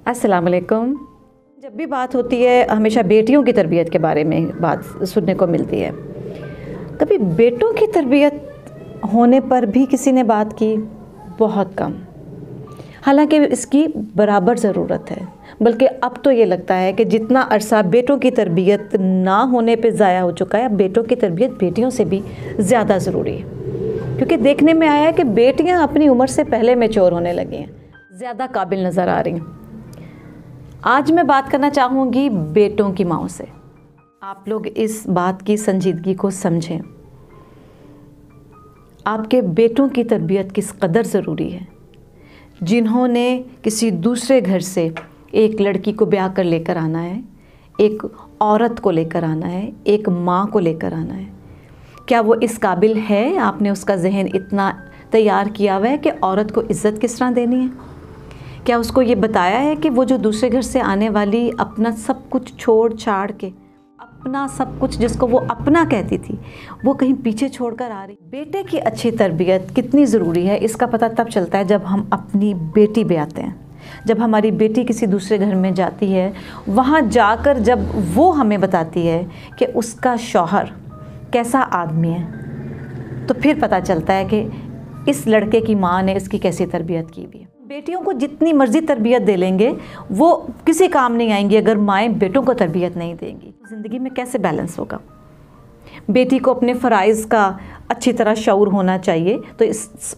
अस्सलाम वालेकुम। जब भी बात होती है हमेशा बेटियों की तरबियत के बारे में बात सुनने को मिलती है। कभी बेटों की तरबियत होने पर भी किसी ने बात की? बहुत कम। हालांकि इसकी बराबर ज़रूरत है, बल्कि अब तो ये लगता है कि जितना अरसा बेटों की तरबियत ना होने पे ज़ाया हो चुका है, अब बेटों की तरबियत बेटियों से भी ज़्यादा ज़रूरी है। क्योंकि देखने में आया है कि बेटियां अपनी उम्र से पहले मैच्योर होने लगी हैं, ज़्यादा काबिल नज़र आ रही हैं। आज मैं बात करना चाहूँगी बेटों की माँओं से। आप लोग इस बात की संजीदगी को समझें। आपके बेटों की तरबियत किस कदर ज़रूरी है। जिन्होंने किसी दूसरे घर से एक लड़की को ब्याह कर लेकर आना है, एक औरत को लेकर आना है, एक माँ को लेकर आना है, क्या वो इस काबिल है? आपने उसका जहन इतना तैयार किया हुआ है कि औरत को इज़्ज़त किस तरह देनी है? क्या उसको ये बताया है कि वो जो दूसरे घर से आने वाली अपना सब कुछ छोड़ छाड़ के, अपना सब कुछ जिसको वो अपना कहती थी, वो कहीं पीछे छोड़कर आ रही? बेटे की अच्छी तरबियत कितनी ज़रूरी है इसका पता तब चलता है जब हम अपनी बेटी ब्याहते हैं। जब हमारी बेटी किसी दूसरे घर में जाती है, वहाँ जाकर जब वो हमें बताती है कि उसका शौहर कैसा आदमी है, तो फिर पता चलता है कि इस लड़के की माँ ने इसकी कैसी तरबियत की हुई है। बेटियों को जितनी मर्ज़ी तरबियत दे लेंगे, वो किसी काम नहीं आएंगी अगर माएँ बेटों को तरबियत नहीं देंगी। ज़िंदगी में कैसे बैलेंस होगा? बेटी को अपने फ़राइज़ का अच्छी तरह शऊर होना चाहिए, तो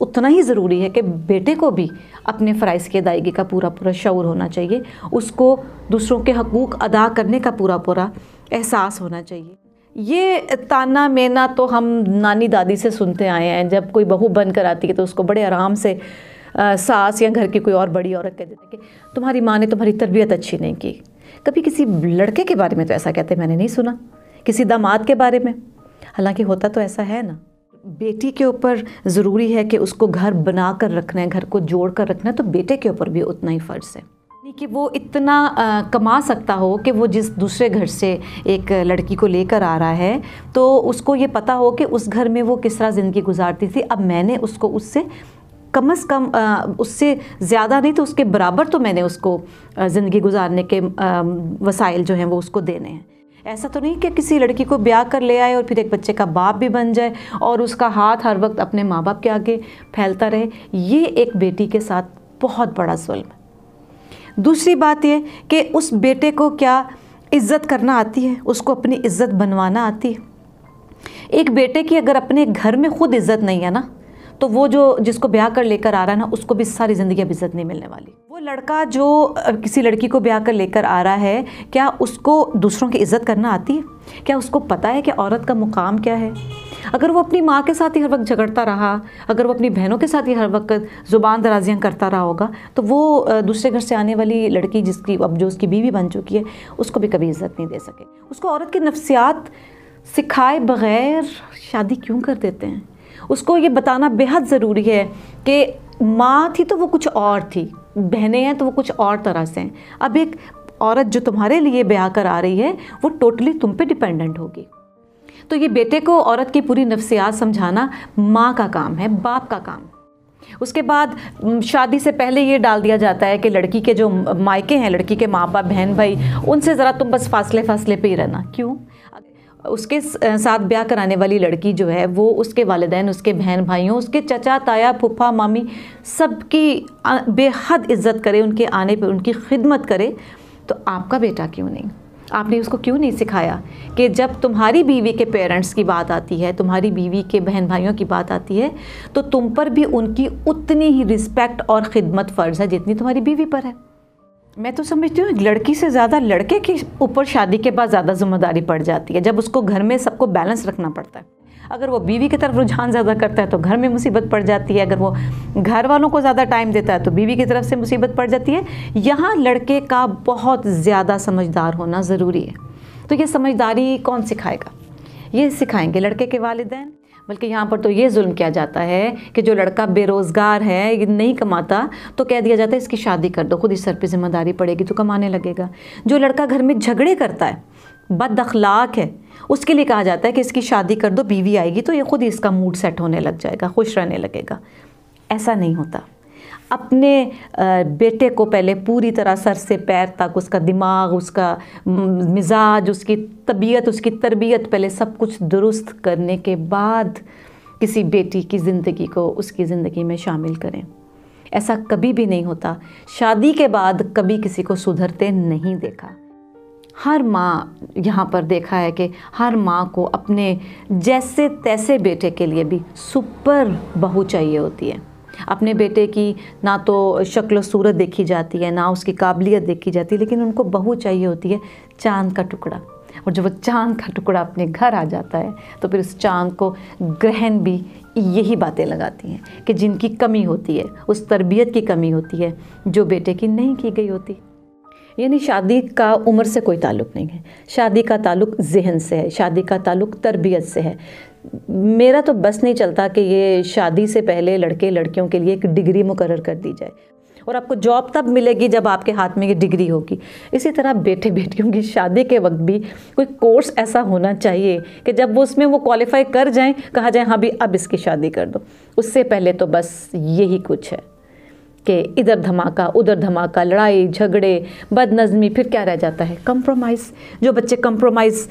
उतना ही ज़रूरी है कि बेटे को भी अपने फ़राइज़ की अदायगी का पूरा शऊर होना चाहिए। उसको दूसरों के हकूक़ अदा करने का पूरा एहसास होना चाहिए। ये ताना मेना तो हम नानी दादी से सुनते आए हैं। जब कोई बहू बनकर आती है तो उसको बड़े आराम से सास या घर की कोई और बड़ी औरत कह देती है कि तुम्हारी माँ ने तुम्हारी तरबियत अच्छी नहीं की। कभी किसी लड़के के बारे में तो ऐसा कहते मैंने नहीं सुना, किसी दामाद के बारे में। हालांकि होता तो ऐसा है ना। बेटी के ऊपर ज़रूरी है कि उसको घर बना कर रखना है, घर को जोड़ कर रखना है, तो बेटे के ऊपर भी उतना ही फ़र्ज़ है। नहीं कि वो इतना कमा सकता हो कि वो जिस दूसरे घर से एक लड़की को लेकर आ रहा है तो उसको ये पता हो कि उस घर में वो किस तरह ज़िंदगी गुजारती थी। अब मैंने उसको उससे कम से कम उससे ज़्यादा नहीं तो उसके बराबर तो मैंने उसको ज़िंदगी गुजारने के वसाइल जो हैं वो उसको देने हैं। ऐसा तो नहीं कि किसी लड़की को ब्याह कर ले आए और फिर एक बच्चे का बाप भी बन जाए और उसका हाथ हर वक्त अपने माँ बाप के आगे फैलता रहे। ये एक बेटी के साथ बहुत बड़ा जुल्म है। दूसरी बात ये कि उस बेटे को क्या इज़्ज़त करना आती है, उसको अपनी इज़्ज़त बनवाना आती है। एक बेटे की अगर अपने घर में ख़ुद इज़्ज़त नहीं है ना, तो वो जो जिसको ब्याह कर लेकर आ रहा है ना, उसको भी सारी ज़िंदगी अब इज़्ज़त नहीं मिलने वाली। वो लड़का जो किसी लड़की को ब्याह कर लेकर आ रहा है, क्या उसको दूसरों की इज़्ज़त करना आती है? क्या उसको पता है कि औरत का मुकाम क्या है? अगर वो अपनी माँ के साथ ही हर वक्त झगड़ता रहा, अगर वो अपनी बहनों के साथ ही हर वक्त ज़ुबान दराज़ियाँ करता रहा होगा, तो वो दूसरे घर से आने वाली लड़की जिसकी अब जो उसकी बीवी बन चुकी है, उसको भी कभी इज़्ज़त नहीं दे सके। उसको औरत की नफ्सियात सिखाए बग़ैर शादी क्यों कर देते हैं? उसको ये बताना बेहद ज़रूरी है कि माँ थी तो वो कुछ और थी, बहनें हैं तो वो कुछ और तरह से हैं। अब एक औरत जो तुम्हारे लिए ब्याह कर आ रही है, वो टोटली तुम पे डिपेंडेंट होगी। तो ये बेटे को औरत की पूरी नफ्सियात समझाना माँ का काम है, बाप का काम। उसके बाद शादी से पहले ये डाल दिया जाता है कि लड़की के जो मायके हैं, लड़की के माँ बाप बहन भाई, उनसे ज़रा तुम बस फासले पे ही रहना। क्यों? उसके साथ ब्याह कराने वाली लड़की जो है वो उसके वालिदैन, उसके बहन भाइयों, उसके चचा ताया फूफा मामी सबकी बेहद इज़्ज़त करे, उनके आने पे उनकी खिदमत करे। तो आपका बेटा क्यों नहीं? आपने उसको क्यों नहीं सिखाया कि जब तुम्हारी बीवी के पेरेंट्स की बात आती है, तुम्हारी बीवी के बहन भाइयों की बात आती है, तो तुम पर भी उनकी उतनी ही रिस्पेक्ट और ख़िदमत फ़र्ज़ है जितनी तुम्हारी बीवी पर है। मैं तो समझती हूँ लड़की से ज़्यादा लड़के के ऊपर शादी के बाद ज़्यादा जिम्मेदारी पड़ जाती है, जब उसको घर में सबको बैलेंस रखना पड़ता है। अगर वो बीवी की तरफ रुझान ज़्यादा करता है तो घर में मुसीबत पड़ जाती है, अगर वो घर वालों को ज़्यादा टाइम देता है तो बीवी की तरफ से मुसीबत पड़ जाती है। यहाँ लड़के का बहुत ज़्यादा समझदार होना ज़रूरी है। तो ये समझदारी कौन सिखाएगा? ये सिखाएंगे लड़के के वालिदैन। बल्कि यहाँ पर तो ये जुल्म किया जाता है कि जो लड़का बेरोज़गार है, नहीं कमाता, तो कह दिया जाता है इसकी शादी कर दो, खुद इस सर पे जिम्मेदारी पड़ेगी तो कमाने लगेगा। जो लड़का घर में झगड़े करता है, बद अखलाक है, उसके लिए कहा जाता है कि इसकी शादी कर दो, बीवी आएगी तो ये खुद ही इसका मूड सेट होने लग जाएगा, खुश रहने लगेगा। ऐसा नहीं होता। अपने बेटे को पहले पूरी तरह सर से पैर तक, उसका दिमाग, उसका मिजाज, उसकी तबीयत, उसकी तरबियत, पहले सब कुछ दुरुस्त करने के बाद किसी बेटी की ज़िंदगी को उसकी ज़िंदगी में शामिल करें। ऐसा कभी भी नहीं होता। शादी के बाद कभी किसी को सुधरते नहीं देखा। हर माँ, यहाँ पर देखा है कि हर माँ को अपने जैसे तैसे बेटे के लिए भी सुपर बहू चाहिए होती है। अपने बेटे की ना तो शक्ल सूरत देखी जाती है, ना उसकी काबिलियत देखी जाती है, लेकिन उनको बहू चाहिए होती है चाँद का टुकड़ा। और जब वो चाँद का टुकड़ा अपने घर आ जाता है तो फिर उस चाँद को ग्रहण भी यही बातें लगाती हैं कि जिनकी कमी होती है, उस तरबियत की कमी होती है जो बेटे की नहीं की गई होती। यानी शादी का उम्र से कोई ताल्लुक़ नहीं है, शादी का ताल्लुक़ ज़हन से है, शादी का ताल्लुक़ तरबियत से है। मेरा तो बस नहीं चलता कि ये शादी से पहले लड़के लड़कियों के लिए एक डिग्री मुकर्रर कर दी जाए और आपको जॉब तब मिलेगी जब आपके हाथ में ये डिग्री होगी। इसी तरह बेटे बेटियों की शादी के वक्त भी कोई कोर्स ऐसा होना चाहिए कि जब वो उसमें वो क्वालिफाई कर जाएं, कहा जाए हाँ भी अब इसकी शादी कर दो। उससे पहले तो बस यही कुछ है कि इधर धमाका उधर धमाका, लड़ाई झगड़े, बदनज़मी, फिर क्या रह जाता है? कंप्रोमाइज़। जो बच्चे कंप्रोमाइज़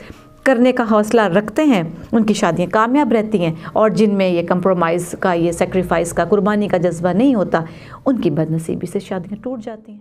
करने का हौसला रखते हैं उनकी शादियां कामयाब रहती हैं, और जिनमें ये कंप्रोमाइज़ का, ये सेक्रीफाइस का, कुर्बानी का जज्बा नहीं होता, उनकी बदनसीबी से शादियां टूट जाती हैं।